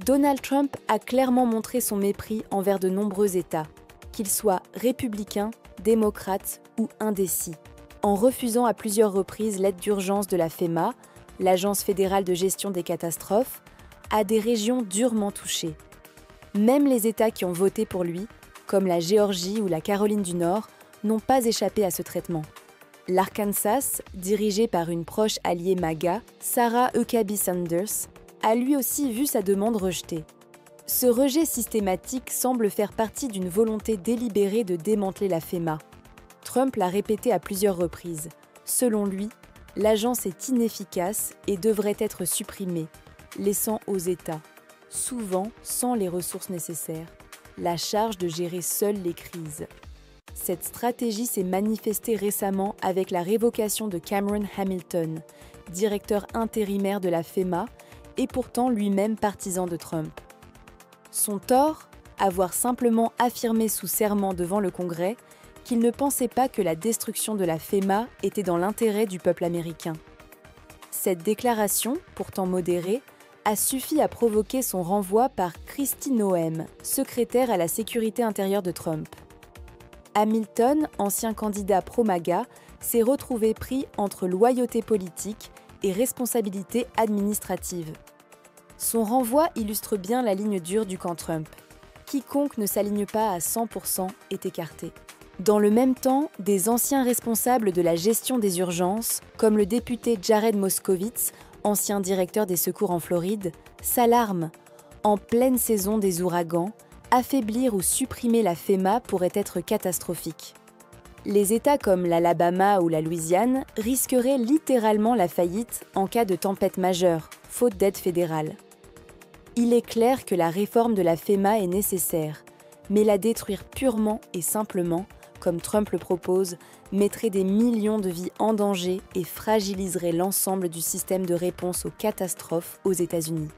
Donald Trump a clairement montré son mépris envers de nombreux États, qu'ils soient républicains, démocrates ou indécis, en refusant à plusieurs reprises l'aide d'urgence de la FEMA, l'Agence fédérale de gestion des catastrophes, à des régions durement touchées. Même les États qui ont voté pour lui, comme la Géorgie ou la Caroline du Nord, n'ont pas échappé à ce traitement. L'Arkansas, dirigé par une proche alliée MAGA, Sarah Huckabee Sanders, a lui aussi vu sa demande rejetée. Ce rejet systématique semble faire partie d'une volonté délibérée de démanteler la FEMA. Trump l'a répété à plusieurs reprises. Selon lui, l'agence est inefficace et devrait être supprimée, laissant aux États, souvent sans les ressources nécessaires, la charge de gérer seuls les crises. Cette stratégie s'est manifestée récemment avec la révocation de Cameron Hamilton, directeur intérimaire de la FEMA et pourtant lui-même partisan de Trump. Son tort, avoir simplement affirmé sous serment devant le Congrès qu'il ne pensait pas que la destruction de la FEMA était dans l'intérêt du peuple américain. Cette déclaration, pourtant modérée, a suffi à provoquer son renvoi par Kristi Noem, secrétaire à la sécurité intérieure de Trump. Hamilton, ancien candidat pro-MAGA, s'est retrouvé pris entre loyauté politique et responsabilité administrative. Son renvoi illustre bien la ligne dure du camp Trump. Quiconque ne s'aligne pas à 100% est écarté. Dans le même temps, des anciens responsables de la gestion des urgences, comme le député Jared Moskowitz, ancien directeur des secours en Floride, s'alarment. En pleine saison des ouragans, affaiblir ou supprimer la FEMA pourrait être catastrophique. Les États comme l'Alabama ou la Louisiane risqueraient littéralement la faillite en cas de tempête majeure, faute d'aide fédérale. Il est clair que la réforme de la FEMA est nécessaire, mais la détruire purement et simplement, comme Trump le propose, mettrait des millions de vies en danger et fragiliserait l'ensemble du système de réponse aux catastrophes aux États-Unis.